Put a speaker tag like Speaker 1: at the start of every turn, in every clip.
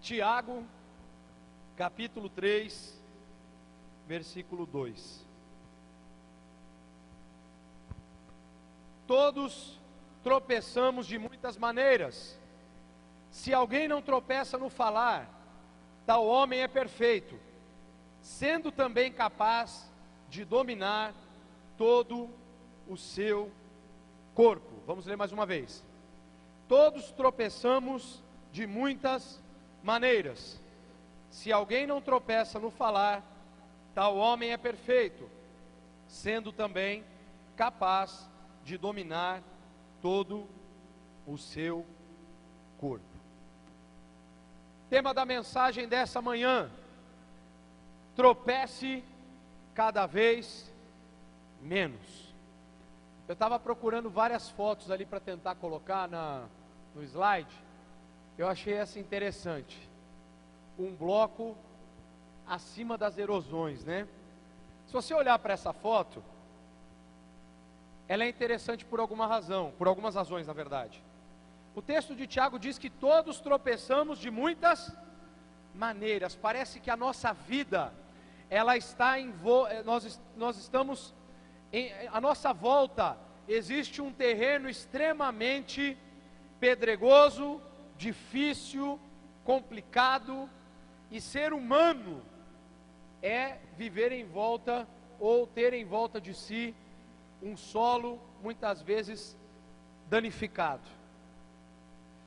Speaker 1: Tiago, capítulo 3, versículo 2. Todos tropeçamos de muitas maneiras. Se alguém não tropeça no falar, tal homem é perfeito, sendo também capaz de dominar todo o seu corpo. Vamos ler mais uma vez. Todos tropeçamos de muitas maneiras. Se alguém não tropeça no falar, tal homem é perfeito, sendo também capaz de dominar todo o seu corpo. Tema da mensagem dessa manhã: tropece cada vez menos. Eu estava procurando várias fotos ali para tentar colocar no slide. Eu achei essa interessante. Um bloco acima das erosões, né? Se você olhar para essa foto, ela é interessante por alguma razão, por algumas razões, na verdade. O texto de Tiago diz que todos tropeçamos de muitas maneiras. Parece que a nossa vida, ela está nós estamos à nossa volta existe um terreno extremamente pedregoso, difícil, complicado, e ser humano é viver em volta ou ter em volta de si um solo muitas vezes danificado.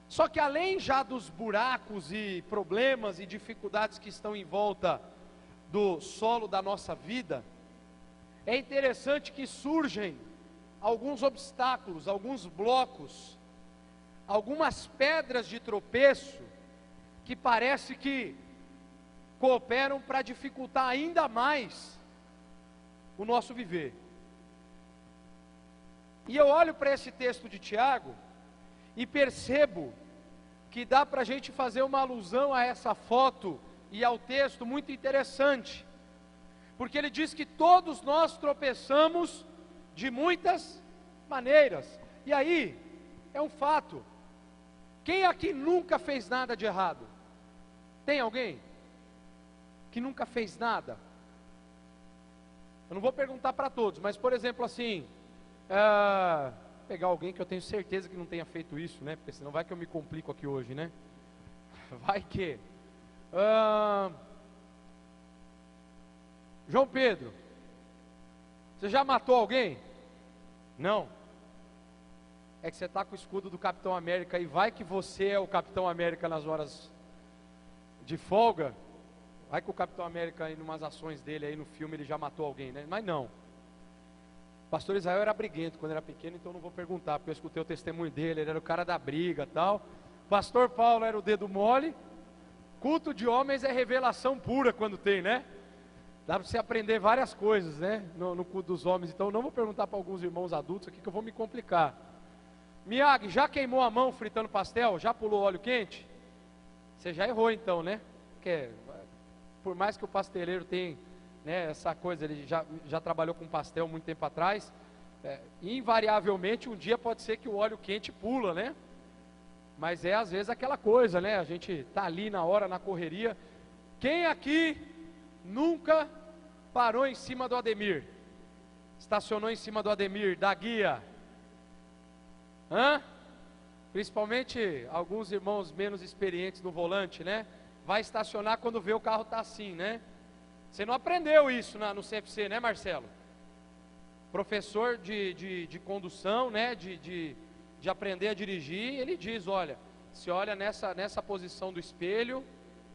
Speaker 1: Só que além já dos buracos e problemas e dificuldades que estão em volta do solo da nossa vida, é interessante que surgem alguns obstáculos, alguns blocos, algumas pedras de tropeço, que parece que cooperam para dificultar ainda mais o nosso viver. E eu olho para esse texto de Tiago e percebo que dá para a gente fazer uma alusão a essa foto e ao texto muito interessante, porque ele diz que todos nós tropeçamos de muitas maneiras. E aí, é um fato. Quem aqui nunca fez nada de errado? Tem alguém que nunca fez nada? Eu não vou perguntar para todos, mas por exemplo assim, pegar alguém que eu tenho certeza que não tenha feito isso, né? Porque senão vai que eu me complico aqui hoje, né? Vai que... João Pedro, você já matou alguém? Não. É que você está com o escudo do Capitão América e vai que você é o Capitão América nas horas de folga. Vai que o Capitão América, aí, numas ações dele aí no filme, ele já matou alguém, né? Mas não. O pastor Israel era briguento quando era pequeno, então não vou perguntar, porque eu escutei o testemunho dele, ele era o cara da briga e tal. Pastor Paulo era o dedo mole. Culto de homens é revelação pura quando tem, né? Dá para você aprender várias coisas, né? No culto dos homens. Então não vou perguntar para alguns irmãos adultos aqui que eu vou me complicar. Miyagi, já queimou a mão fritando pastel? Já pulou óleo quente? Você já errou então, né? Porque por mais que o pasteleiro tenha, né, essa coisa, ele já trabalhou com pastel muito tempo atrás, invariavelmente um dia pode ser que o óleo quente pula, né? Mas é às vezes aquela coisa, né? A gente está ali na hora, na correria. Quem aqui nunca parou em cima do Ademir? Estacionou em cima do Ademir, da guia? Principalmente alguns irmãos menos experientes no volante, né? Vai estacionar quando vê o carro tá assim, né? Você não aprendeu isso no CFC, né, Marcelo? Professor de condução, né? De aprender a dirigir, ele diz, olha, se olha nessa posição do espelho,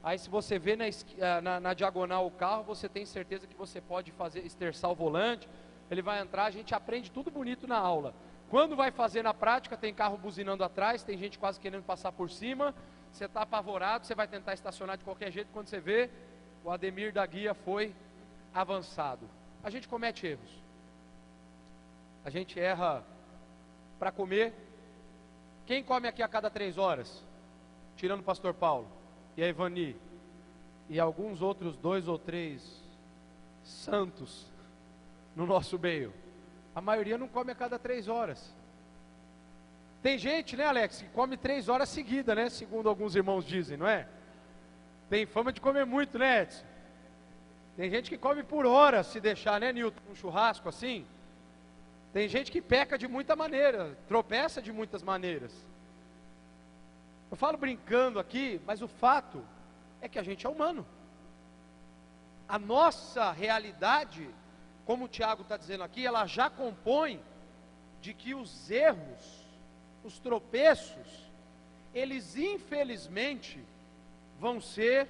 Speaker 1: aí se você vê na diagonal o carro, você tem certeza que você pode esterçar o volante, ele vai entrar, a gente aprende tudo bonito na aula. Quando vai fazer na prática, tem carro buzinando atrás, tem gente quase querendo passar por cima, você está apavorado, você vai tentar estacionar de qualquer jeito, quando você vê, o Ademir da guia foi avançado. A gente comete erros. A gente erra para comer. Quem come aqui a cada 3 horas? Tirando o pastor Paulo e a Ivani e alguns outros 2 ou 3 santos no nosso meio. A maioria não come a cada 3 horas. Tem gente, né, Alex, que come 3 horas seguidas, né? Segundo alguns irmãos dizem, não é? Tem fama de comer muito, né, Edson? Tem gente que come por horas, se deixar, né, Nilton? Um churrasco assim. Tem gente que peca de muita maneira, tropeça de muitas maneiras. Eu falo brincando aqui, mas o fato é que a gente é humano. A nossa realidade, como o Tiago está dizendo aqui, ela já compõe de que os erros, os tropeços, eles infelizmente vão ser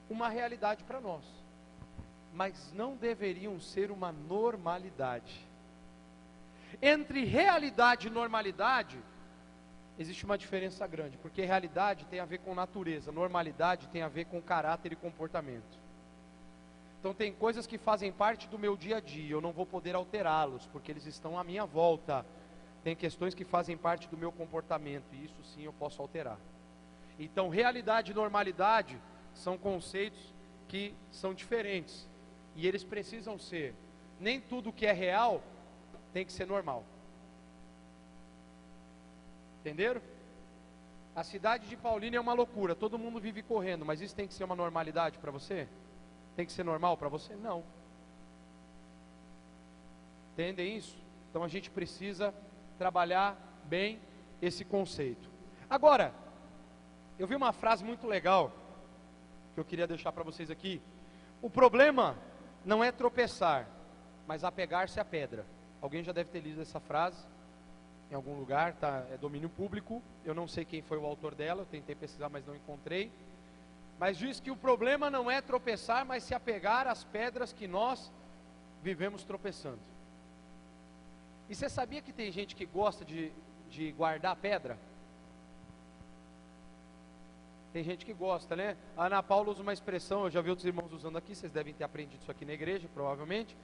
Speaker 1: uma realidade para nós, mas não deveriam ser uma normalidade. Entre realidade e normalidade, existe uma diferença grande, porque realidade tem a ver com natureza, normalidade tem a ver com caráter e comportamento. Então tem coisas que fazem parte do meu dia a dia, eu não vou poder alterá-los, porque eles estão à minha volta. Tem questões que fazem parte do meu comportamento, e isso sim eu posso alterar. Então realidade e normalidade são conceitos que são diferentes, e eles precisam ser. Nem tudo que é real tem que ser normal. Entenderam? A cidade de Paulínia é uma loucura, todo mundo vive correndo, mas isso tem que ser uma normalidade para você? Tem que ser normal para você? Não. Entendem isso? Então a gente precisa trabalhar bem esse conceito. Agora, eu vi uma frase muito legal que eu queria deixar para vocês aqui. O problema não é tropeçar, mas apegar-se à pedra. Alguém já deve ter lido essa frase em algum lugar, tá? É domínio público. Eu não sei quem foi o autor dela, eu tentei pesquisar, mas não encontrei. Mas diz que o problema não é tropeçar, mas se apegar às pedras que nós vivemos tropeçando. E você sabia que tem gente que gosta de guardar pedra? Tem gente que gosta, né? A Ana Paula usa uma expressão, eu já vi outros irmãos usando aqui, vocês devem ter aprendido isso aqui na igreja, provavelmente,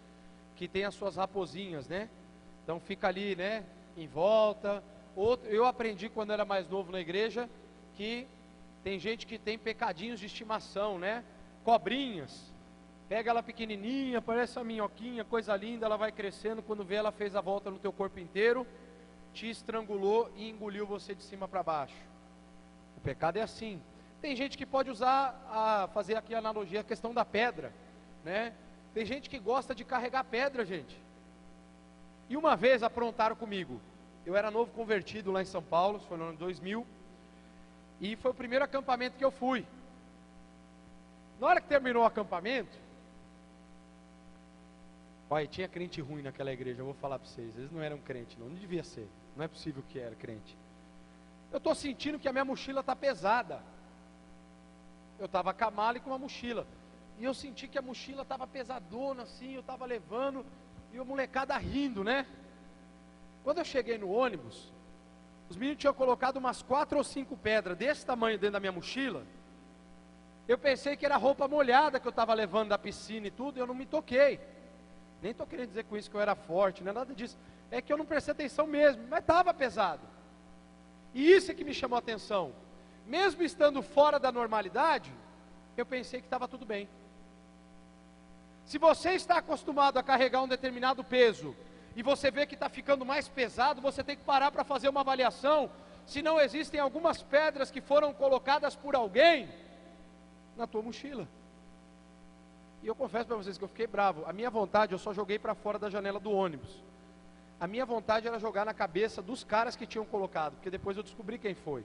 Speaker 1: que tem as suas raposinhas, né? Então fica ali, né, em volta. Eu aprendi quando era mais novo na igreja, que tem gente que tem pecadinhos de estimação, né? Cobrinhas. Pega ela pequenininha, parece uma minhoquinha, coisa linda, ela vai crescendo, quando vê ela fez a volta no teu corpo inteiro, te estrangulou e engoliu você de cima para baixo. O pecado é assim. Tem gente que pode fazer aqui a analogia, a questão da pedra, né? Tem gente que gosta de carregar pedra, gente. E uma vez aprontaram comigo. Eu era novo convertido lá em São Paulo, foi no ano 2000, e foi o primeiro acampamento que eu fui. Na hora que terminou o acampamento, olha, tinha crente ruim naquela igreja, eu vou falar para vocês, eles não eram crente não devia ser, não é possível que era crente. Eu estou sentindo que a minha mochila está pesada. Eu estava com a mala e com uma mochila, e eu senti que a mochila estava pesadona assim, eu estava levando, e a molecada rindo, né? Quando eu cheguei no ônibus, os meninos tinham colocado umas 4 ou 5 pedras desse tamanho dentro da minha mochila. Eu pensei que era roupa molhada que eu estava levando da piscina e tudo, e eu não me toquei. Nem estou querendo dizer com isso que eu era forte, não é nada disso. É que eu não prestei atenção mesmo, mas estava pesado. E isso é que me chamou a atenção. Mesmo estando fora da normalidade, eu pensei que estava tudo bem. Se você está acostumado a carregar um determinado peso, e você vê que está ficando mais pesado, você tem que parar para fazer uma avaliação, se não existem algumas pedras que foram colocadas por alguém na tua mochila. E eu confesso para vocês que eu fiquei bravo. A minha vontade, eu só joguei para fora da janela do ônibus. A minha vontade era jogar na cabeça dos caras que tinham colocado, porque depois eu descobri quem foi.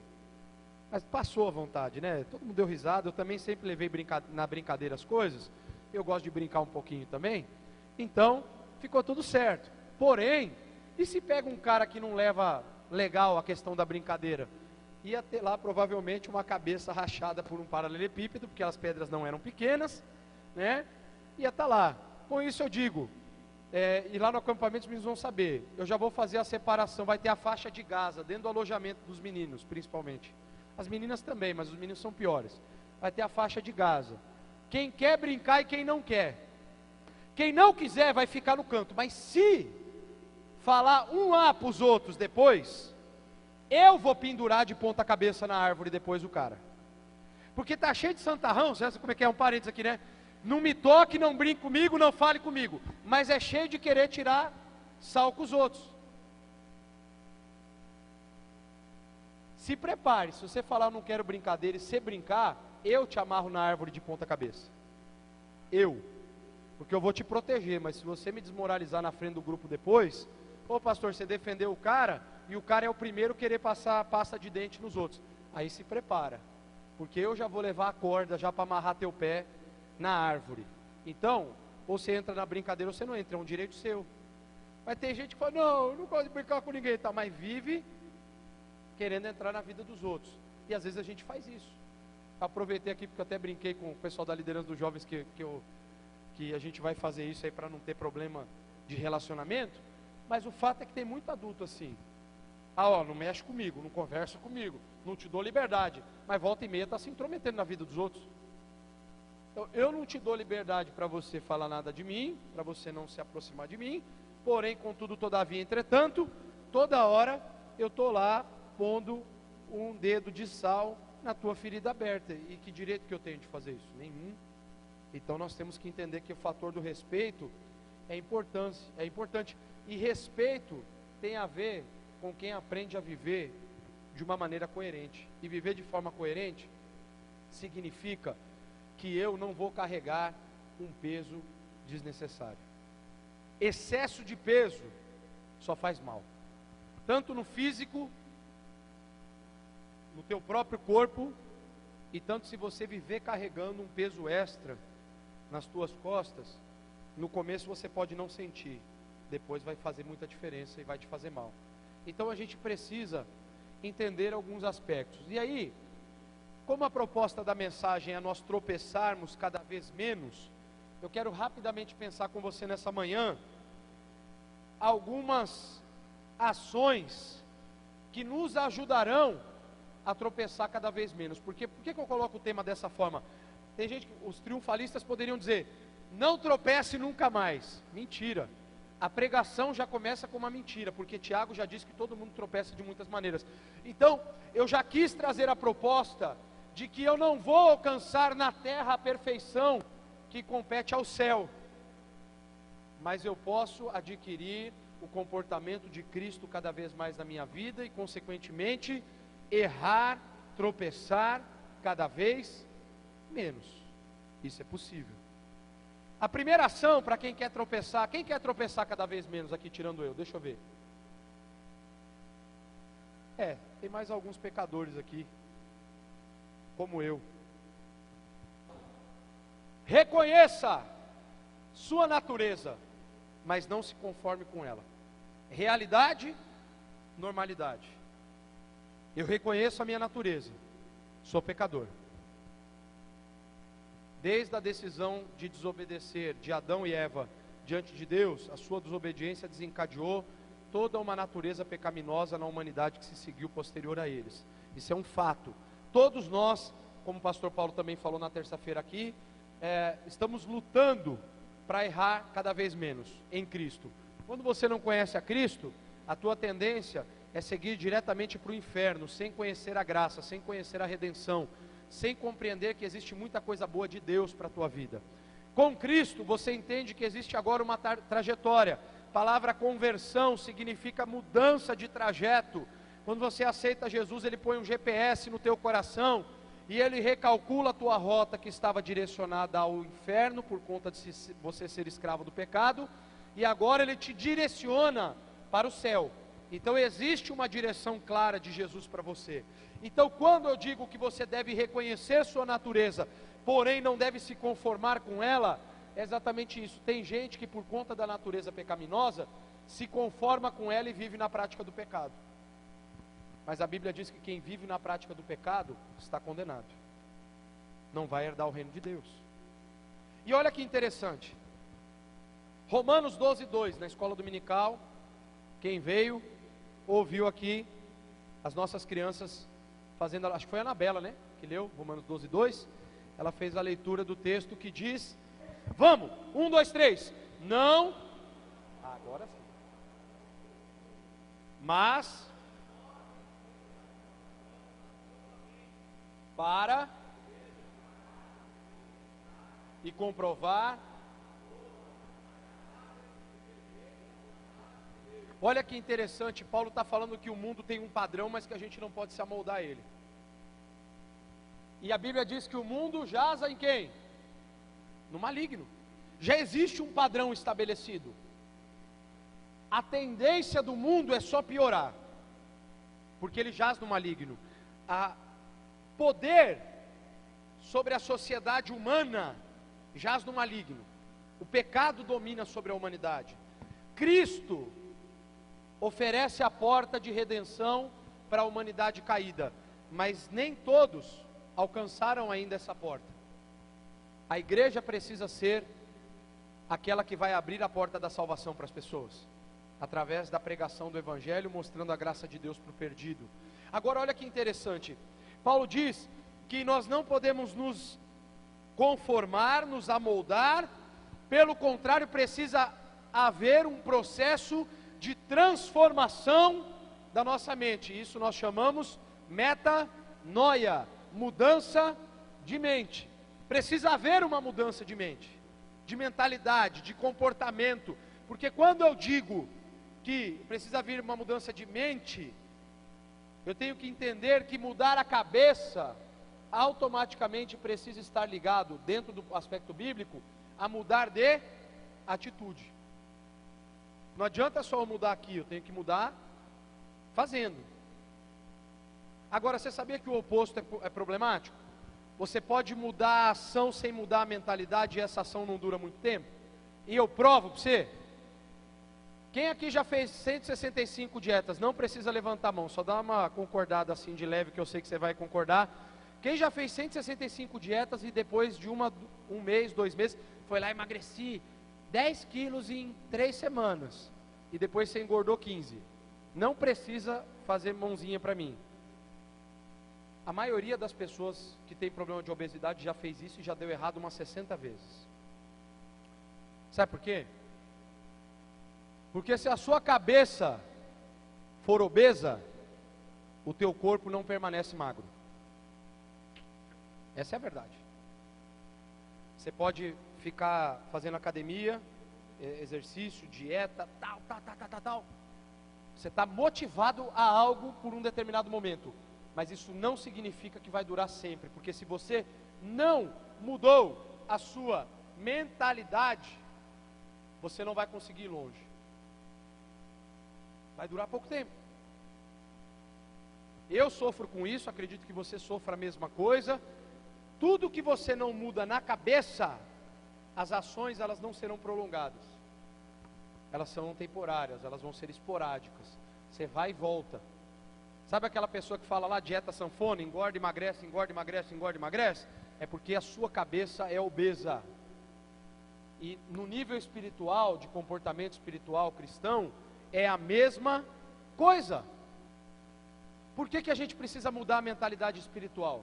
Speaker 1: Mas passou a vontade, né? Todo mundo deu risada, eu também sempre levei na brincadeira as coisas. Eu gosto de brincar um pouquinho também. Então, ficou tudo certo. Porém, e se pega um cara que não leva legal a questão da brincadeira? Ia ter lá provavelmente uma cabeça rachada por um paralelepípedo, porque as pedras não eram pequenas, né? Ia estar lá. Com isso eu digo, e lá no acampamento os meninos vão saber, eu já vou fazer a separação, vai ter a faixa de Gaza, dentro do alojamento dos meninos, principalmente. As meninas também, mas os meninos são piores. Vai ter a faixa de Gaza. Quem quer brincar e quem não quer. Quem não quiser vai ficar no canto, mas se falar um A para os outros depois, eu vou pendurar de ponta cabeça na árvore depois o cara. Porque está cheio de santarrão, você sabe como é que é, um parênteses aqui, né? Não me toque, não brinque comigo, não fale comigo. Mas é cheio de querer tirar sal com os outros. Se prepare, se você falar eu não quero brincadeira e se brincar, eu te amarro na árvore de ponta cabeça. Eu. Porque eu vou te proteger, mas se você me desmoralizar na frente do grupo depois, ô pastor, você defendeu o cara, e o cara é o primeiro a querer passar pasta de dente nos outros. Aí se prepara, porque eu já vou levar a corda já para amarrar teu pé na árvore. Então, ou você entra na brincadeira ou você não entra, é um direito seu. Mas tem gente que fala, não, eu não gosto de brincar com ninguém, tá? Mas vive querendo entrar na vida dos outros. E às vezes a gente faz isso. Aproveitei aqui porque eu até brinquei com o pessoal da liderança dos jovens que a gente vai fazer isso aí para não ter problema de relacionamento. Mas o fato é que tem muito adulto assim. Ah, ó, não mexe comigo, não conversa comigo, não te dou liberdade. Mas volta e meia está se intrometendo na vida dos outros. Então, eu não te dou liberdade para você falar nada de mim, para você não se aproximar de mim. Porém, contudo, todavia, entretanto, toda hora eu estou lá pondo um dedo de sal na tua ferida aberta. E que direito que eu tenho de fazer isso? Nenhum. Então nós temos que entender que o fator do respeito é importante. E respeito tem a ver com quem aprende a viver de uma maneira coerente. E viver de forma coerente significa que eu não vou carregar um peso desnecessário. Excesso de peso só faz mal, tanto no físico, no teu próprio corpo, e tanto se você viver carregando um peso extra nas tuas costas, no começo você pode não sentir, depois vai fazer muita diferença e vai te fazer mal. Então a gente precisa entender alguns aspectos. E aí, como a proposta da mensagem é nós tropeçarmos cada vez menos, eu quero rapidamente pensar com você nessa manhã algumas ações que nos ajudarão a tropeçar cada vez menos. Por que eu coloco o tema dessa forma? Tem gente que, os triunfalistas poderiam dizer, não tropece nunca mais. Mentira. A pregação já começa com uma mentira, porque Tiago já disse que todo mundo tropeça de muitas maneiras. Então, eu já quis trazer a proposta de que eu não vou alcançar na terra a perfeição que compete ao céu, mas eu posso adquirir o comportamento de Cristo cada vez mais na minha vida e, consequentemente, errar, tropeçar cada vez menos. Isso é possível. A primeira ação para quem quer tropeçar cada vez menos aqui, tirando eu? Deixa eu ver. Tem mais alguns pecadores aqui, como eu. Reconheça sua natureza, mas não se conforme com ela. Realidade, normalidade. Eu reconheço a minha natureza, sou pecador. Desde a decisão de desobedecer de Adão e Eva diante de Deus, a sua desobediência desencadeou toda uma natureza pecaminosa na humanidade que se seguiu posterior a eles. Isso é um fato. Todos nós, como o pastor Paulo também falou na terça-feira aqui, estamos lutando para errar cada vez menos em Cristo. Quando você não conhece a Cristo, a tua tendência é seguir diretamente para o inferno, sem conhecer a graça, sem conhecer a redenção, sem compreender que existe muita coisa boa de Deus para a tua vida. Com Cristo, você entende que existe agora uma trajetória. A palavra conversão significa mudança de trajeto. Quando você aceita Jesus, Ele põe um GPS no teu coração, e Ele recalcula a tua rota que estava direcionada ao inferno, por conta de você ser escravo do pecado, e agora Ele te direciona para o céu. Então existe uma direção clara de Jesus para você. Então quando eu digo que você deve reconhecer sua natureza, porém não deve se conformar com ela, é exatamente isso. Tem gente que por conta da natureza pecaminosa, se conforma com ela e vive na prática do pecado. Mas a Bíblia diz que quem vive na prática do pecado está condenado, não vai herdar o reino de Deus. E olha que interessante, Romanos 12:2, na escola dominical, quem veio, ouviu aqui as nossas crianças fazendo, acho que foi a Anabela, né, que leu Romanos 12:2, ela fez a leitura do texto que diz, vamos, 1, 2, 3, não, agora sim, mas, para, e comprovar. Olha que interessante, Paulo está falando que o mundo tem um padrão, mas que a gente não pode se amoldar a ele. E a Bíblia diz que o mundo jaza em quem? No maligno. Já existe um padrão estabelecido. A tendência do mundo é só piorar, porque ele jaz no maligno. A poder sobre a sociedade humana jaz no maligno. O pecado domina sobre a humanidade. Cristo oferece a porta de redenção para a humanidade caída, mas nem todos alcançaram ainda essa porta. A igreja precisa ser aquela que vai abrir a porta da salvação para as pessoas, através da pregação do Evangelho, mostrando a graça de Deus para o perdido. Agora olha que interessante, Paulo diz que nós não podemos nos conformar, nos amoldar, pelo contrário, precisa haver um processo de transformação da nossa mente. Isso nós chamamos metanoia, mudança de mente. Precisa haver uma mudança de mente, de mentalidade, de comportamento, porque quando eu digo que precisa haver uma mudança de mente, eu tenho que entender que mudar a cabeça automaticamente precisa estar ligado, dentro do aspecto bíblico, a mudar de atitude. Não adianta só eu mudar aqui, eu tenho que mudar fazendo. Agora, você sabia que o oposto é problemático? Você pode mudar a ação sem mudar a mentalidade e essa ação não dura muito tempo? E eu provo para você. Quem aqui já fez 165 dietas? Não precisa levantar a mão, só dá uma concordada assim de leve, que eu sei que você vai concordar. Quem já fez 165 dietas e depois de um mês, 2 meses, foi lá e emagreci 10 quilos em 3 semanas, e depois você engordou 15, não precisa fazer mãozinha para mim. A maioria das pessoas que tem problema de obesidade já fez isso e já deu errado umas 60 vezes. Sabe por quê? Porque se a sua cabeça for obesa, o teu corpo não permanece magro. Essa é a verdade. Você pode ficar fazendo academia, exercício, dieta, tal. Você está motivado a algo por um determinado momento, mas isso não significa que vai durar sempre, porque se você não mudou a sua mentalidade, você não vai conseguir ir longe. Vai durar pouco tempo. Eu sofro com isso, acredito que você sofra a mesma coisa. Tudo que você não muda na cabeça, as ações elas não serão prolongadas. Elas são temporárias, elas vão ser esporádicas. Você vai e volta. Sabe aquela pessoa que fala lá, dieta sanfona, engorda, emagrece, engorda, emagrece, engorda, emagrece? É porque a sua cabeça é obesa. E no nível espiritual, de comportamento espiritual cristão, é a mesma coisa. Por que a gente precisa mudar a mentalidade espiritual?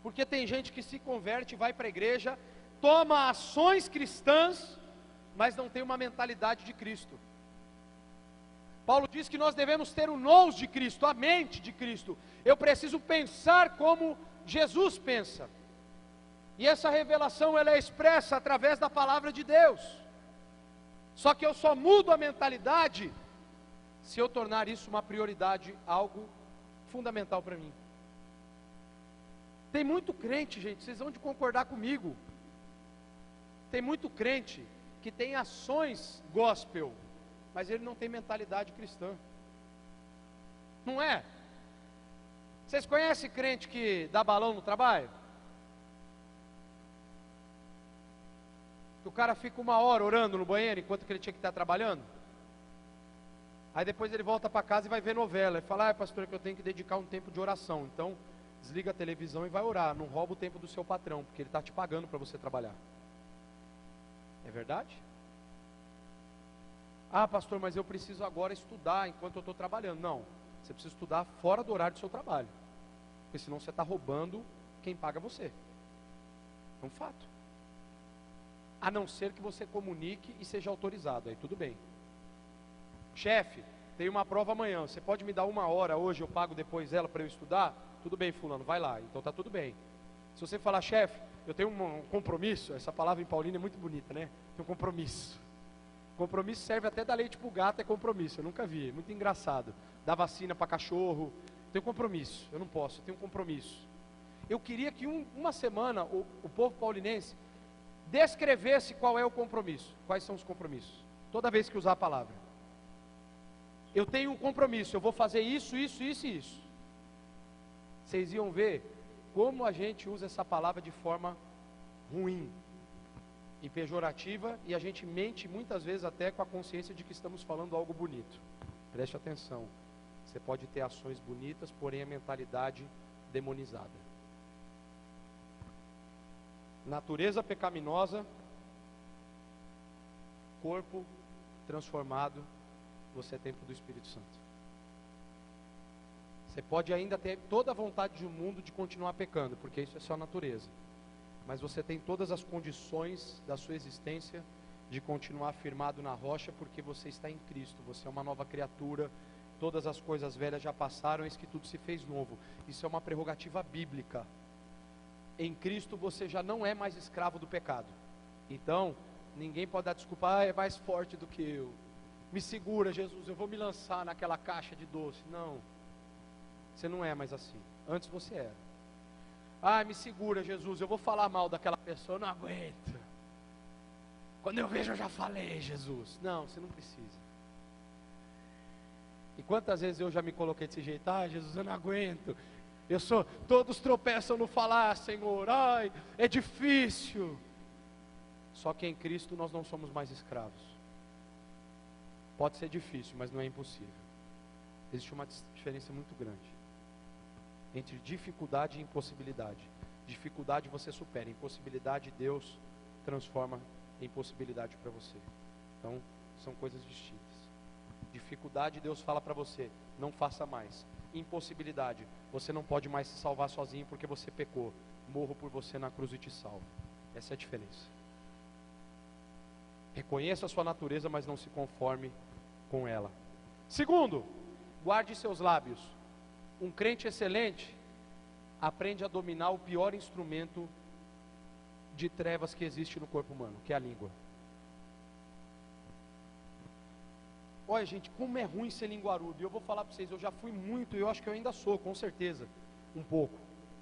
Speaker 1: Porque tem gente que se converte, vai para a igreja, toma ações cristãs, mas não tem uma mentalidade de Cristo. Paulo diz que nós devemos ter o nous de Cristo, a mente de Cristo. Eu preciso pensar como Jesus pensa. E essa revelação ela é expressa através da palavra de Deus. Só que eu só mudo a mentalidade se eu tornar isso uma prioridade, algo fundamental para mim. Tem muito crente, gente, vocês vão de concordar comigo. Tem muito crente que tem ações gospel, mas ele não tem mentalidade cristã. Não é? Vocês conhecem crente que dá balão no trabalho? Que o cara fica 1 hora orando no banheiro enquanto que ele tinha que estar trabalhando. Aí depois ele volta para casa e vai ver novela. E fala, pastor, que eu tenho que dedicar um tempo de oração. Então, desliga a televisão e vai orar. Não rouba o tempo do seu patrão, porque ele está te pagando para você trabalhar. É verdade? Ah, pastor, mas eu preciso agora estudar enquanto eu estou trabalhando. Não, você precisa estudar fora do horário do seu trabalho. Porque senão você está roubando quem paga você. É um fato. A não ser que você comunique e seja autorizado, aí tudo bem. Chefe, tem uma prova amanhã, você pode me dar 1 hora hoje, eu pago depois ela para eu estudar? Tudo bem, fulano, vai lá, então está tudo bem. Se você falar, chefe, eu tenho um compromisso, essa palavra em Paulina é muito bonita, né? Tem um compromisso. Compromisso serve até dar leite para o gato, é compromisso, eu nunca vi, é muito engraçado. Dar vacina para cachorro, tenho compromisso, eu não posso, eu tenho um compromisso. eu queria que uma semana o povo paulinense descrevesse qual é o compromisso, quais são os compromissos, toda vez que usar a palavra. Eu tenho um compromisso, eu vou fazer isso, isso, isso e isso. Vocês iam ver como a gente usa essa palavra de forma ruim e pejorativa, e a gente mente muitas vezes até com a consciência de que estamos falando algo bonito. Preste atenção, você pode ter ações bonitas, porém a mentalidade demonizada. Natureza pecaminosa, corpo transformado, você é templo do Espírito Santo. Você pode ainda ter toda a vontade do mundo de continuar pecando, porque isso é só natureza. Mas você tem todas as condições da sua existência de continuar firmado na rocha, porque você está em Cristo, você é uma nova criatura, todas as coisas velhas já passaram, eis que tudo se fez novo. Isso é uma prerrogativa bíblica. Em Cristo você já não é mais escravo do pecado. Então, ninguém pode dar desculpa, é mais forte do que eu. Me segura, Jesus, eu vou me lançar naquela caixa de doce. Não, você não é mais assim. Antes você era. Me segura, Jesus, eu vou falar mal daquela pessoa, eu não aguento. Quando eu vejo eu já falei, Jesus. Não, você não precisa. E quantas vezes eu já me coloquei desse jeito? Jesus, eu não aguento. Todos tropeçam no falar, Senhor. É difícil. Só que em Cristo nós não somos mais escravos. Pode ser difícil, mas não é impossível. Existe uma diferença muito grande entre dificuldade e impossibilidade. Dificuldade você supera, impossibilidade Deus transforma em possibilidade para você. Então, são coisas distintas. Dificuldade Deus fala para você, não faça mais. Impossibilidade, você não pode mais se salvar sozinho porque você pecou. Morro por você na cruz e te salvo. Essa é a diferença. Reconheça a sua natureza, mas não se conforme com ela. Segundo, guarde seus lábios. Um crente excelente aprende a dominar o pior instrumento de trevas que existe no corpo humano, que é a língua. Olha, gente, como é ruim ser linguarudo. E eu vou falar para vocês, eu já fui muito, e eu acho que eu ainda sou, com certeza, um pouco.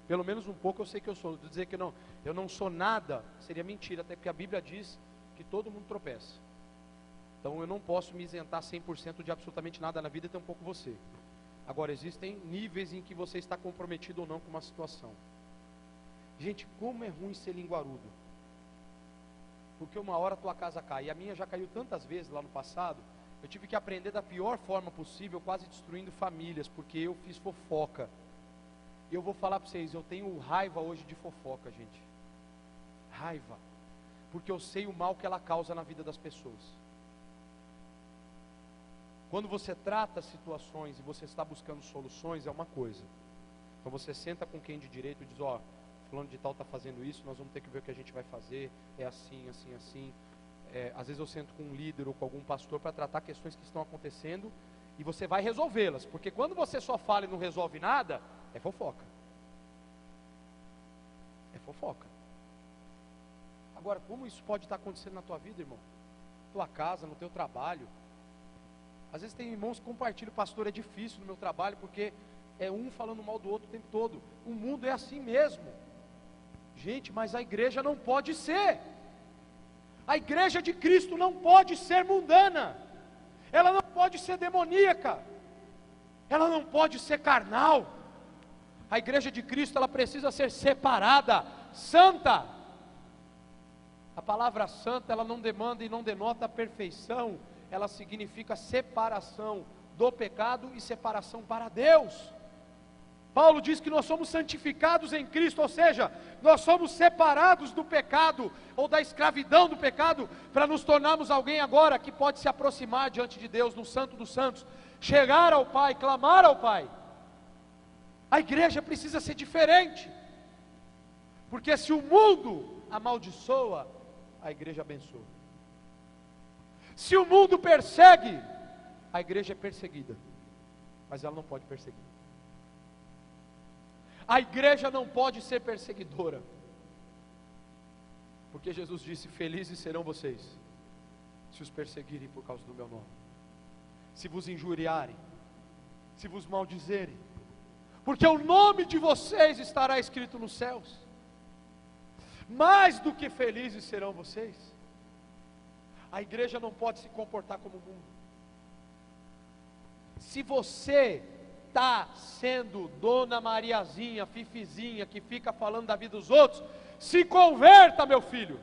Speaker 1: Pelo menos um pouco eu sei que eu sou. Dizer que eu não sou nada, seria mentira, até porque a Bíblia diz que todo mundo tropeça. Então eu não posso me isentar 100% de absolutamente nada na vida, e tampouco você. Agora, existem níveis em que você está comprometido ou não com uma situação. Gente, como é ruim ser linguarudo. Porque uma hora a tua casa cai, e a minha já caiu tantas vezes lá no passado. Eu tive que aprender da pior forma possível, quase destruindo famílias, porque eu fiz fofoca. E eu vou falar para vocês, eu tenho raiva hoje de fofoca, gente. Raiva. Porque eu sei o mal que ela causa na vida das pessoas. Quando você trata situações e você está buscando soluções, é uma coisa. Então você senta com quem de direito e diz, fulano de tal está fazendo isso, nós vamos ter que ver o que a gente vai fazer, é assim, assim, assim. Às vezes eu sento com um líder ou com algum pastor para tratar questões que estão acontecendo e você vai resolvê-las, porque quando você só fala e não resolve nada, é fofoca. É fofoca. Agora, como isso pode estar acontecendo na tua vida, irmão? Na tua casa, no teu trabalho. Às vezes tem irmãos que compartilham, pastor, é difícil no meu trabalho, porque é um falando mal do outro o tempo todo. O mundo é assim mesmo. Gente, mas a igreja não pode ser. A igreja de Cristo não pode ser mundana. Ela não pode ser demoníaca. Ela não pode ser carnal. A igreja de Cristo, ela precisa ser separada, santa. A palavra santa, ela não demanda e não denota a perfeição. Ela significa separação do pecado e separação para Deus. Paulo diz que nós somos santificados em Cristo, ou seja, nós somos separados do pecado, ou da escravidão do pecado, para nos tornarmos alguém agora que pode se aproximar diante de Deus, no Santo dos Santos, chegar ao Pai, clamar ao Pai. A igreja precisa ser diferente, porque se o mundo amaldiçoa, a igreja abençoa. Se o mundo persegue, a igreja é perseguida, mas ela não pode perseguir. A igreja não pode ser perseguidora, porque Jesus disse, felizes serão vocês, se os perseguirem por causa do meu nome, se vos injuriarem, se vos maldizerem. porque o nome de vocês estará escrito nos céus. Mais do que felizes serão vocês. A igreja não pode se comportar como o mundo. Se você está sendo Dona Mariazinha, Fifizinha, que fica falando da vida dos outros, se converta, meu filho.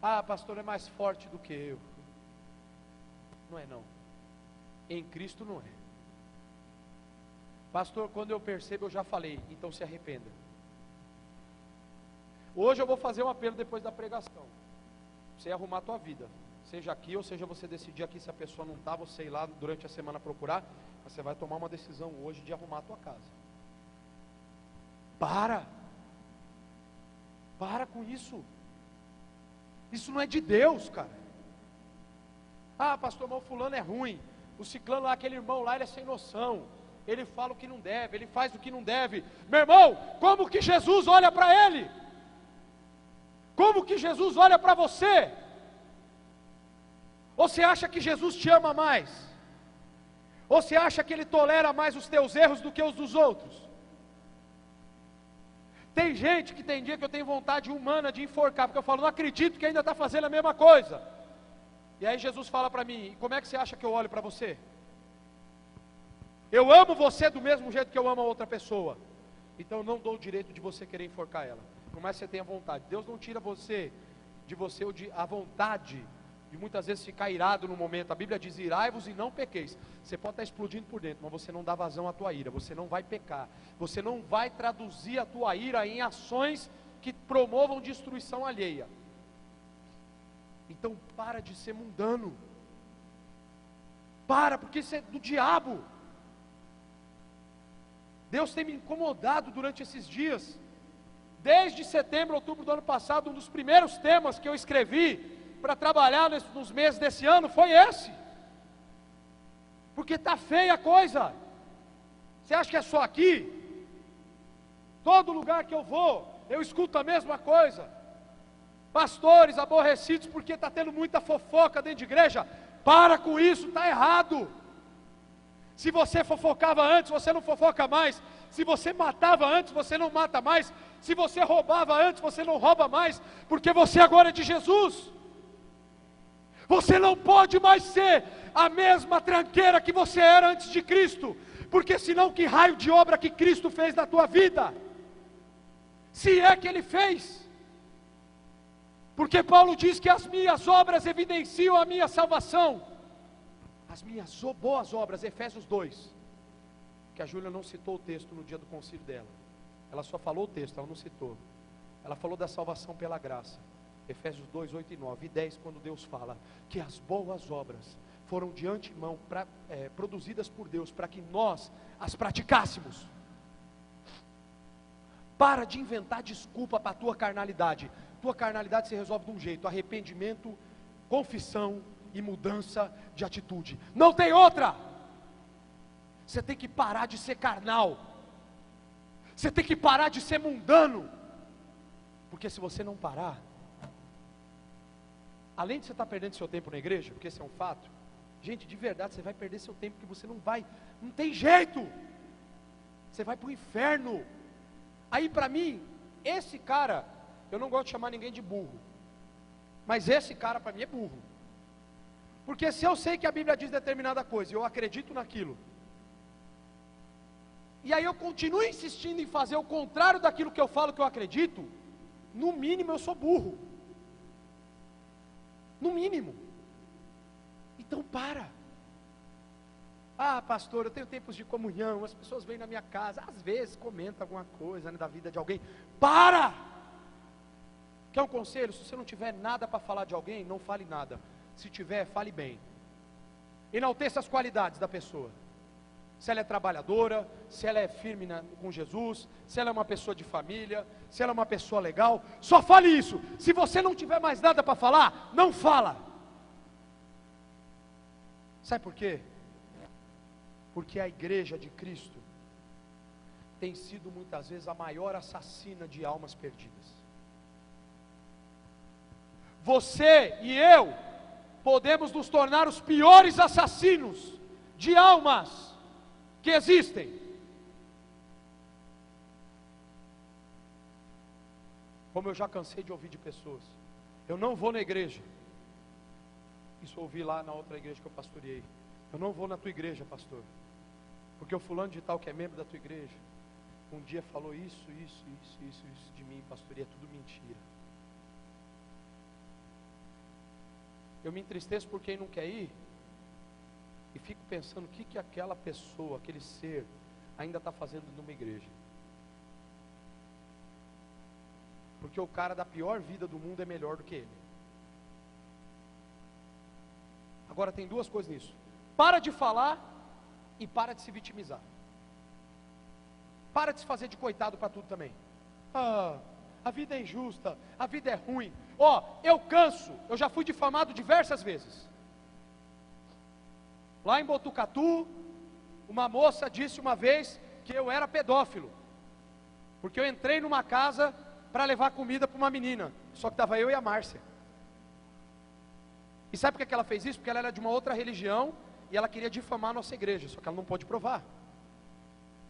Speaker 1: Ah, pastor, é mais forte do que eu. Não é não. Em Cristo não é. Pastor, quando eu percebo, eu já falei, então se arrependa. Hoje eu vou fazer um apelo depois da pregação. Você arrumar a tua vida. Seja aqui, ou seja você decidir aqui, se a pessoa não está, você ir lá durante a semana procurar, você vai tomar uma decisão hoje de arrumar a tua casa. Para com isso. Isso não é de Deus, cara. Ah, pastor, mas o fulano é ruim. O ciclano lá, aquele irmão lá, ele é sem noção. Ele fala o que não deve, ele faz o que não deve. Meu irmão, como que Jesus olha para ele? Como que Jesus olha para você? Ou você acha que Jesus te ama mais? Ou você acha que Ele tolera mais os teus erros do que os dos outros? Tem gente que tem dia que eu tenho vontade humana de enforcar, porque eu falo, não acredito que ainda está fazendo a mesma coisa. E aí Jesus fala para mim, como é que você acha que eu olho para você? Eu amo você do mesmo jeito que eu amo a outra pessoa. Então eu não dou o direito de você querer enforcar ela. Por mais que você tenha vontade. Deus não tira de você a vontade de muitas vezes ficar irado no momento. A Bíblia diz, irai-vos e não pequeis. Você pode estar explodindo por dentro, mas você não dá vazão à tua ira. Você não vai pecar. Você não vai traduzir a tua ira em ações que promovam destruição alheia. Então para de ser mundano. Porque isso é do diabo. Deus tem me incomodado durante esses dias. Desde setembro, outubro do ano passado, um dos primeiros temas que eu escrevi para trabalhar nos meses desse ano foi esse. Porque está feia a coisa. Você acha que é só aqui? Todo lugar que eu vou, eu escuto a mesma coisa. Pastores aborrecidos porque está tendo muita fofoca dentro de igreja. Para com isso, está errado. Se você fofocava antes, você não fofoca mais. Se você matava antes, você não mata mais. Se você roubava antes, você não rouba mais, porque você agora é de Jesus. Você não pode mais ser a mesma tranqueira que você era antes de Cristo, porque senão que raio de obra que Cristo fez na tua vida? Se é que Ele fez. Porque Paulo diz que as minhas obras evidenciam a minha salvação. As minhas boas obras, Efésios 2, que a Júlia não citou o texto no dia do concílio dela, ela só falou o texto, ela não citou, ela falou da salvação pela graça, Efésios 2, 8 e 9, e 10, quando Deus fala que as boas obras foram de antemão produzidas por Deus, para que nós as praticássemos. Para de inventar desculpa para a tua carnalidade se resolve de um jeito, arrependimento, confissão, e mudança de atitude, não tem outra. Você tem que parar de ser carnal, você tem que parar de ser mundano, porque se você não parar, além de você estar perdendo seu tempo na igreja, porque esse é um fato, gente, de verdade, você vai perder seu tempo, porque você não tem jeito, você vai para o inferno. Aí para mim, esse cara, eu não gosto de chamar ninguém de burro, mas esse cara para mim é burro. Porque se eu sei que a Bíblia diz determinada coisa, e eu acredito naquilo, e aí eu continuo insistindo em fazer o contrário daquilo que eu falo que eu acredito, no mínimo eu sou burro. No mínimo. Então para. Ah, pastor, eu tenho tempos de comunhão, as pessoas vêm na minha casa, às vezes comentam alguma coisa, né, da vida de alguém. Para! Quer um conselho? Se você não tiver nada para falar de alguém, não fale nada. Se tiver, fale bem. Enalteça as qualidades da pessoa. Se ela é trabalhadora, se ela é firme com Jesus, se ela é uma pessoa de família, se ela é uma pessoa legal, só fale isso. Se você não tiver mais nada para falar, não fala. Sabe por quê? Porque a igreja de Cristo tem sido muitas vezes a maior assassina de almas perdidas. Você e eu podemos nos tornar os piores assassinos de almas que existem. Como eu já cansei de ouvir de pessoas, eu não vou na igreja. Isso eu ouvi lá na outra igreja que eu pastoreei. Eu não vou na tua igreja, pastor, porque o fulano de tal que é membro da tua igreja, um dia falou isso de mim, pastor, e é tudo mentira. Eu me entristeço por quem não quer ir, e fico pensando o que aquela pessoa, aquele ser, ainda está fazendo numa igreja. Porque o cara da pior vida do mundo é melhor do que ele. Agora tem duas coisas nisso: para de falar e para de se vitimizar. Para de se fazer de coitado para tudo também. A vida é injusta, a vida é ruim. Eu canso, eu já fui difamado diversas vezes. Lá em Botucatu, uma moça disse uma vez que eu era pedófilo, porque eu entrei numa casa para levar comida para uma menina, só que estava eu e a Márcia. E sabe por que ela fez isso? Porque ela era de uma outra religião e ela queria difamar a nossa igreja, só que ela não pôde provar.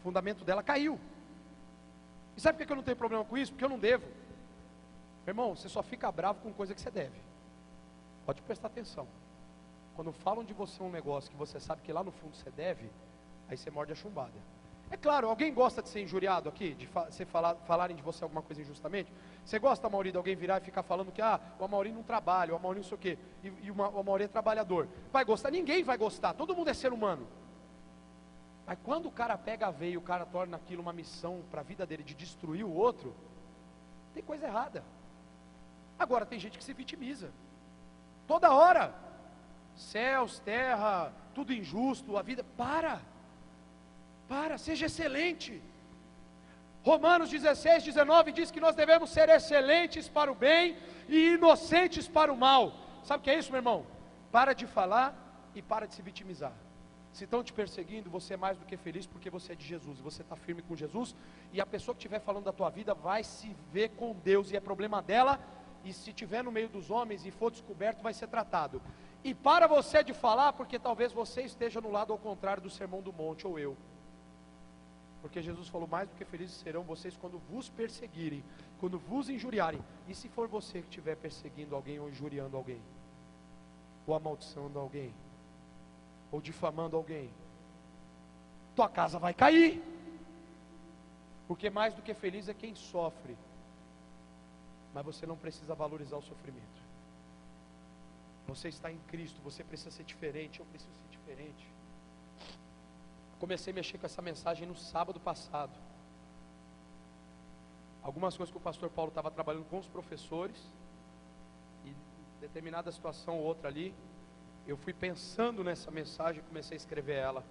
Speaker 1: O fundamento dela caiu. E sabe por que eu não tenho problema com isso? Porque eu não devo. Meu irmão, você só fica bravo com coisa que você deve. Pode prestar atenção. Quando falam de você um negócio que você sabe que lá no fundo você deve, aí você morde a chumbada. É claro, alguém gosta de ser injuriado aqui? De falarem de você alguma coisa injustamente? Você gosta, Amaury, de alguém virar e ficar falando que o Amaury não trabalha, o Amaury não sei o quê, o Amaury é trabalhador? Vai gostar? Ninguém vai gostar, todo mundo é ser humano. Mas quando o cara pega a veia e o cara torna aquilo uma missão para a vida dele de destruir o outro, tem coisa errada. Agora tem gente que se vitimiza, toda hora, céus, terra, tudo injusto, a vida, seja excelente. Romanos 16, 19 diz que nós devemos ser excelentes para o bem e inocentes para o mal. Sabe o que é isso, meu irmão? Para de falar e para de se vitimizar. Se estão te perseguindo, você é mais do que feliz porque você é de Jesus, você está firme com Jesus, e a pessoa que estiver falando da tua vida vai se ver com Deus, e é problema dela, e se estiver no meio dos homens e for descoberto, vai ser tratado. E para você de falar, porque talvez você esteja no lado ao contrário do sermão do monte, ou eu. Porque Jesus falou: mais do que felizes serão vocês quando vos perseguirem, quando vos injuriarem. E se for você que estiver perseguindo alguém, ou injuriando alguém, ou amaldiçoando alguém, ou difamando alguém, tua casa vai cair. Porque mais do que feliz é quem sofre. Mas você não precisa valorizar o sofrimento. Você está em Cristo, você precisa ser diferente, eu preciso ser diferente. Comecei a mexer com essa mensagem no sábado passado. Algumas coisas que o pastor Paulo estava trabalhando com os professores, e determinada situação ou outra ali, eu fui pensando nessa mensagem e comecei a escrever ela,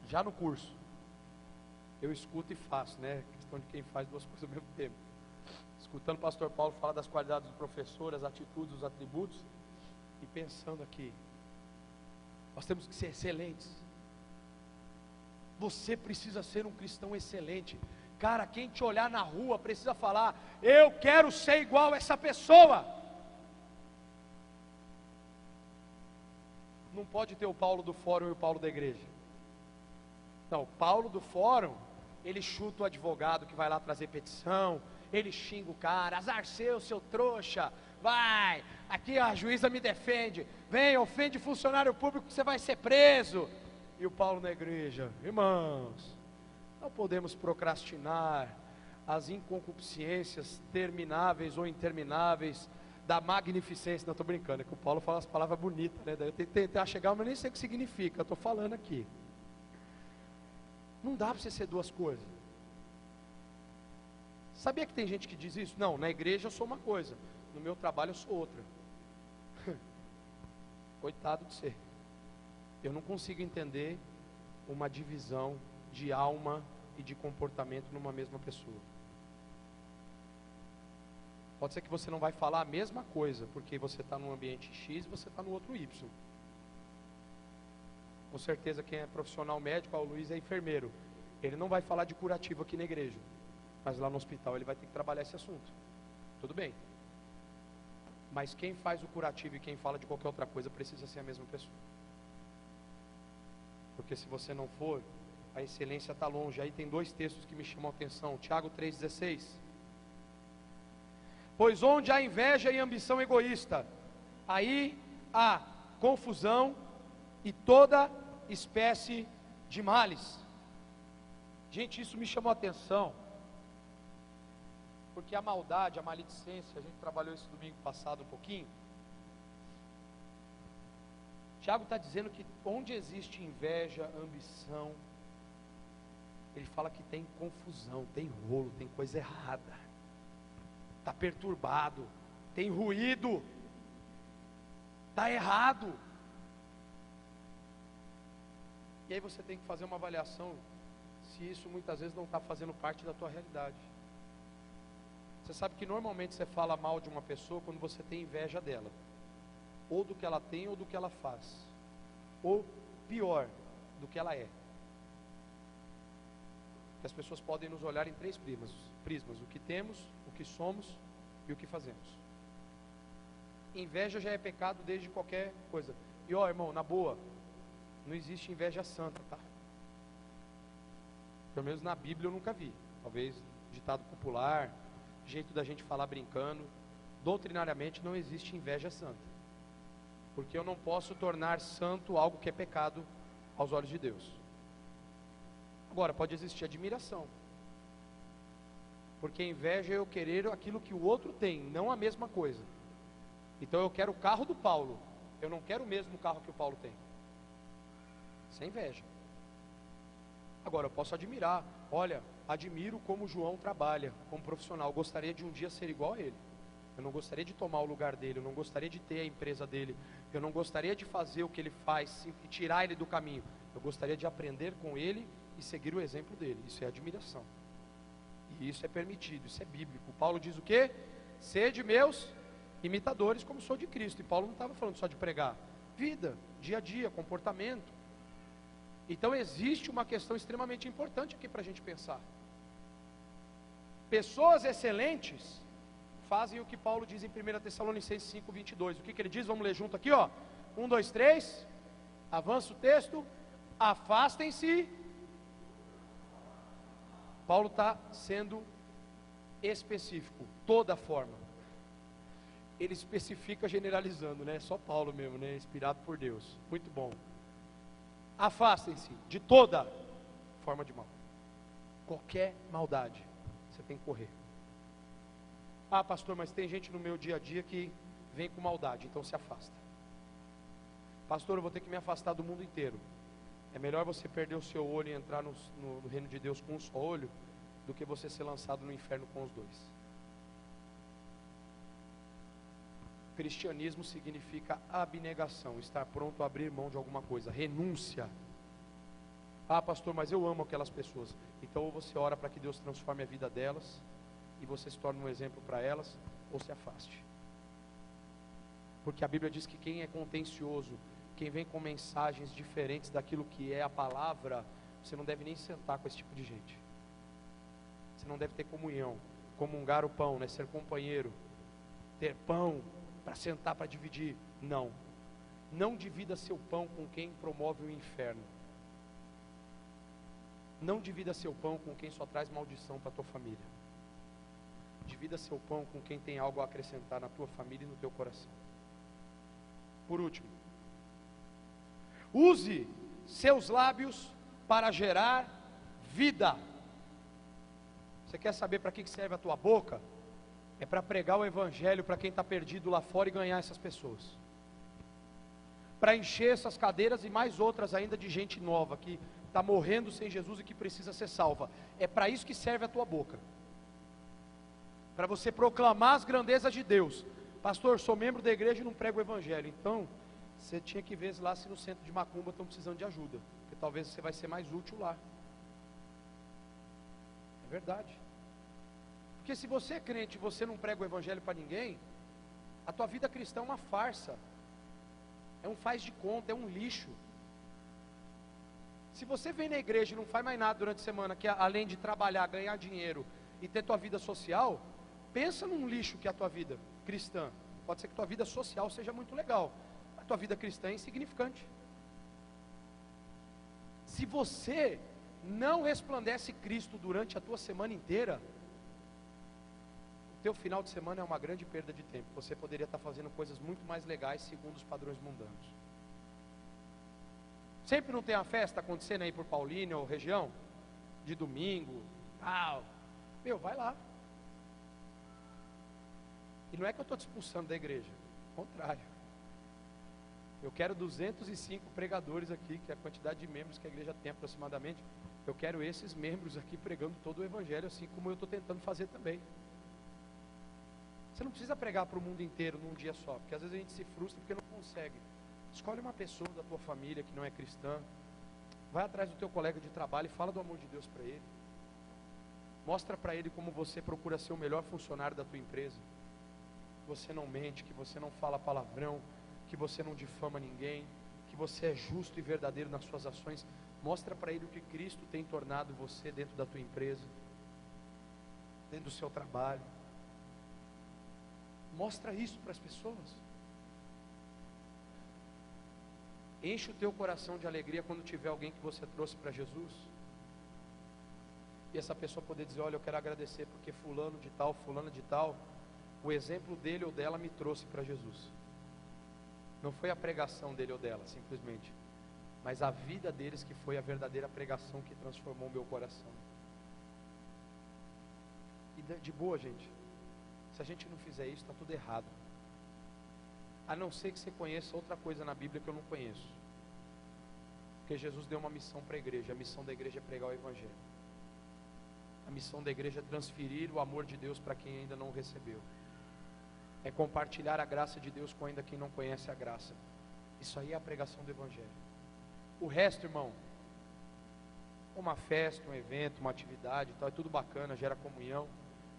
Speaker 1: já no curso. Eu escuto e faço, né? Questão de quem faz duas coisas ao mesmo tempo. Escutando o pastor Paulo falar das qualidades do professor, as atitudes, os atributos, e pensando aqui, nós temos que ser excelentes. Você precisa ser um cristão excelente. Cara, quem te olhar na rua precisa falar: eu quero ser igual a essa pessoa. Não pode ter o Paulo do fórum e o Paulo da igreja. Não, o Paulo do fórum, ele chuta o advogado que vai lá trazer petição, ele xinga o cara: azar seu trouxa, vai, aqui a juíza me defende, vem, ofende funcionário público que você vai ser preso. E o Paulo na igreja: irmãos, não podemos procrastinar as inconcupiscências termináveis ou intermináveis da magnificência. Não, estou brincando, é que o Paulo fala as palavras bonitas, né? Daí eu tenho que tentar chegar, mas nem sei o que significa, eu estou falando aqui. Não dá para você ser duas coisas. Sabia que tem gente que diz isso? Não, na igreja eu sou uma coisa, no meu trabalho eu sou outra. Coitado de você. Eu não consigo entender uma divisão de alma e de comportamento numa mesma pessoa. Pode ser que você não vai falar a mesma coisa, porque você está num ambiente X e você está no outro Y. Com certeza quem é profissional médico, o Luiz é enfermeiro, ele não vai falar de curativo aqui na igreja, mas lá no hospital ele vai ter que trabalhar esse assunto. Tudo bem. Mas quem faz o curativo e quem fala de qualquer outra coisa precisa ser a mesma pessoa. Porque se você não for, a excelência está longe. Aí tem dois textos que me chamam a atenção. Tiago 3,16. Pois onde há inveja e ambição egoísta, aí há confusão e toda espécie de males. Gente, isso me chamou a atenção, porque a maldade, a maledicência, a gente trabalhou isso domingo passado um pouquinho. Tiago está dizendo que onde existe inveja, ambição, ele fala que tem confusão, tem rolo, tem coisa errada, está perturbado, tem ruído, está errado. E aí você tem que fazer uma avaliação, se isso muitas vezes não está fazendo parte da tua realidade. Você sabe que normalmente você fala mal de uma pessoa quando você tem inveja dela, ou do que ela tem ou do que ela faz, ou pior, do que ela é. Que as pessoas podem nos olhar em três prismas: o que temos, o que somos e o que fazemos. Inveja já é pecado desde qualquer coisa. E ó, irmão, na boa, não existe inveja santa, tá? Pelo menos na Bíblia eu nunca vi. Talvez ditado popular, jeito da gente falar brincando. Doutrinariamente não existe inveja santa, porque eu não posso tornar santo algo que é pecado aos olhos de Deus. Agora, pode existir admiração, porque inveja é eu querer aquilo que o outro tem, não a mesma coisa. Então eu quero o carro do Paulo, eu não quero o mesmo carro que o Paulo tem. Isso é inveja. Agora, eu posso admirar. Olha, admiro como o João trabalha como profissional, gostaria de um dia ser igual a ele. Eu não gostaria de tomar o lugar dele, eu não gostaria de ter a empresa dele, eu não gostaria de fazer o que ele faz e tirar ele do caminho. Eu gostaria de aprender com ele e seguir o exemplo dele. Isso é admiração. E isso é permitido, isso é bíblico. Paulo diz o quê? Sede meus imitadores como sou de Cristo. E Paulo não estava falando só de pregar. Vida, dia a dia, comportamento. Então existe uma questão extremamente importante aqui para a gente pensar. Pessoas excelentes fazem o que Paulo diz em 1 Tessalonicenses 5:22. O que ele diz? Vamos ler junto aqui, ó. 1, 2, 3. Avança o texto. Afastem-se. Paulo está sendo específico. Toda forma. Ele especifica generalizando, né? Só Paulo mesmo, né? Inspirado por Deus. Muito bom. Afastem-se de toda forma de mal. Qualquer maldade, você tem que correr. Ah, pastor, mas tem gente no meu dia a dia que vem com maldade, então se afasta. Pastor, eu vou ter que me afastar do mundo inteiro. É melhor você perder o seu olho e entrar no reino de Deus com um só olho, do que você ser lançado no inferno com os dois. Cristianismo significa abnegação, estar pronto a abrir mão de alguma coisa, renúncia. Ah, pastor, mas eu amo aquelas pessoas. Então ou você ora para que Deus transforme a vida delas, e você se torne um exemplo para elas, ou se afaste. Porque a Bíblia diz que quem é contencioso, quem vem com mensagens diferentes daquilo que é a palavra, você não deve nem sentar com esse tipo de gente. Você não deve ter comunhão, comungar o pão, né? Ser companheiro, ter pão para sentar, para dividir. Não. Não divida seu pão com quem promove o inferno. Não divida seu pão com quem só traz maldição para a tua família. Divida seu pão com quem tem algo a acrescentar na tua família e no teu coração. Por último, use seus lábios para gerar vida. Você quer saber para que serve a tua boca? É para pregar o evangelho para quem está perdido lá fora e ganhar essas pessoas. Para encher essas cadeiras e mais outras ainda de gente nova que está morrendo sem Jesus e que precisa ser salva. É para isso que serve a tua boca. Para você proclamar as grandezas de Deus. Pastor, sou membro da igreja e não prego o evangelho. Então, você tinha que ver lá se no centro de Macumba estão precisando de ajuda. Porque talvez você vai ser mais útil lá. É verdade. Porque se você é crente e você não prega o evangelho para ninguém, a tua vida cristã é uma farsa. É um faz de conta, é um lixo. Se você vem na igreja e não faz mais nada durante a semana, que além de trabalhar, ganhar dinheiro e ter tua vida social, pensa num lixo que é a tua vida cristã. Pode ser que tua vida social seja muito legal, tua vida cristã é insignificante. Se você não resplandece Cristo durante a tua semana inteira, o teu final de semana é uma grande perda de tempo. Você poderia estar fazendo coisas muito mais legais segundo os padrões mundanos. Sempre não tem uma festa acontecendo aí por Paulínia ou região? De domingo, tal. Meu, vai lá. E não é que eu estou te expulsando da igreja, ao contrário. Eu quero 205 pregadores aqui, que é a quantidade de membros que a igreja tem aproximadamente. Eu quero esses membros aqui pregando todo o evangelho, assim como eu estou tentando fazer também. Você não precisa pregar para o mundo inteiro num dia só, porque às vezes a gente se frustra porque não consegue. Escolhe uma pessoa da tua família que não é cristã, vai atrás do teu colega de trabalho e fala do amor de Deus para ele. Mostra para ele como você procura ser o melhor funcionário da tua empresa. Que você não mente, que você não fala palavrão, que você não difama ninguém, que você é justo e verdadeiro nas suas ações. Mostra para ele o que Cristo tem tornado você dentro da tua empresa, dentro do seu trabalho. Mostra isso para as pessoas. Enche o teu coração de alegria quando tiver alguém que você trouxe para Jesus. E essa pessoa poder dizer, olha, eu quero agradecer porque fulano de tal, fulana de tal, o exemplo dele ou dela me trouxe para Jesus. Não foi a pregação dele ou dela, simplesmente, mas a vida deles que foi a verdadeira pregação que transformou o meu coração. E de boa, gente, se a gente não fizer isso, está tudo errado. A não ser que você conheça outra coisa na Bíblia que eu não conheço. Porque Jesus deu uma missão para a igreja. A missão da igreja é pregar o Evangelho. A missão da igreja é transferir o amor de Deus para quem ainda não o recebeu. É compartilhar a graça de Deus com ainda quem não conhece a graça. Isso aí é a pregação do Evangelho. O resto, irmão, uma festa, um evento, uma atividade, tal, é tudo bacana, gera comunhão,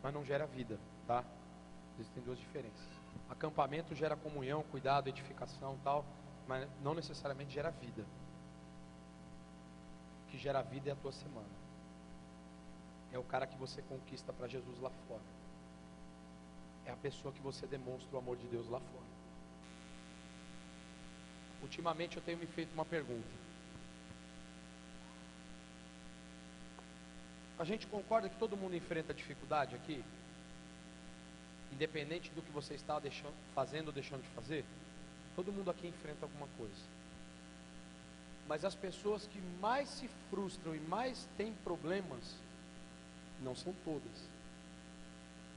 Speaker 1: mas não gera vida, tá? Existem duas diferenças. Acampamento gera comunhão, cuidado, edificação, tal, mas não necessariamente gera vida. O que gera vida é a tua semana. É o cara que você conquista para Jesus lá fora. É a pessoa que você demonstra o amor de Deus lá fora. Ultimamente eu tenho me feito uma pergunta. A gente concorda que todo mundo enfrenta dificuldade aqui? Independente do que você está fazendo ou deixando de fazer, todo mundo aqui enfrenta alguma coisa. Mas as pessoas que mais se frustram e mais têm problemas, não são todas,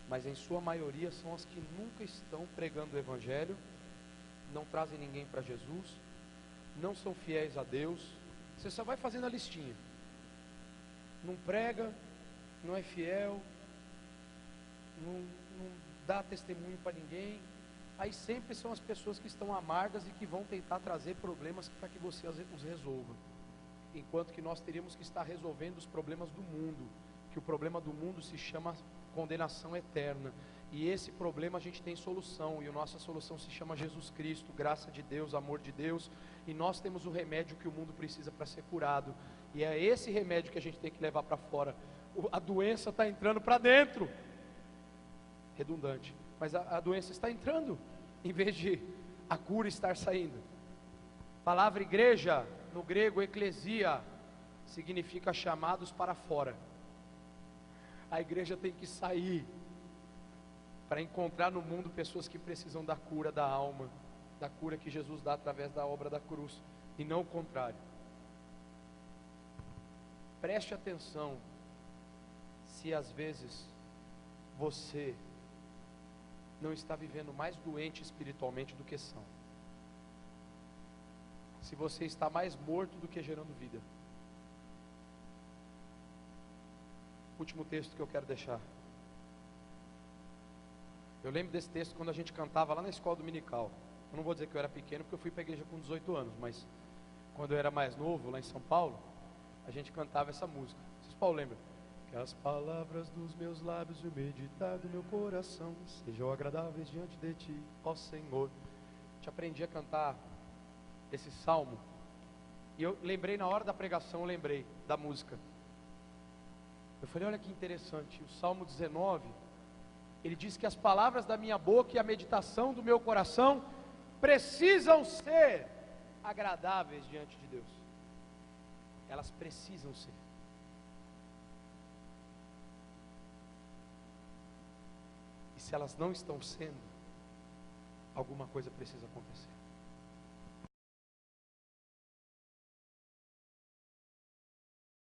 Speaker 1: mas em sua maioria são as que nunca estão pregando o Evangelho, não trazem ninguém para Jesus, não são fiéis a Deus. Você só vai fazendo a listinha. Não prega, não é fiel, não dá testemunho para ninguém. Aí sempre são as pessoas que estão amargas e que vão tentar trazer problemas para que você os resolva. Enquanto que nós teríamos que estar resolvendo os problemas do mundo, que o problema do mundo se chama condenação eterna. E esse problema a gente tem solução, e a nossa solução se chama Jesus Cristo, graça de Deus, amor de Deus, e nós temos o remédio que o mundo precisa para ser curado, e é esse remédio que a gente tem que levar para fora. A doença está entrando para dentro, redundante, mas a doença está entrando, em vez de a cura estar saindo. A palavra igreja, no grego eclesia, significa chamados para fora. A igreja tem que sair para encontrar no mundo pessoas que precisam da cura da alma, da cura que Jesus dá através da obra da cruz, e não o contrário. Preste atenção se às vezes você não está vivendo mais doente espiritualmente do que são. Se você está mais morto do que gerando vida. Último texto que eu quero deixar. Eu lembro desse texto quando a gente cantava lá na escola dominical. Eu não vou dizer que eu era pequeno, porque eu fui para a igreja com 18 anos, mas quando eu era mais novo, lá em São Paulo, a gente cantava essa música. Vocês, Paulo, lembram? Que as palavras dos meus lábios e o meditar do meu coração sejam agradáveis diante de ti, ó Senhor. A gente aprendia a cantar esse salmo, e eu lembrei na hora da pregação, eu lembrei da música. Eu falei, olha que interessante, o Salmo 19, ele diz que as palavras da minha boca e a meditação do meu coração precisam ser agradáveis diante de Deus. Elas precisam ser. se elas não estão sendo, alguma coisa precisa acontecer.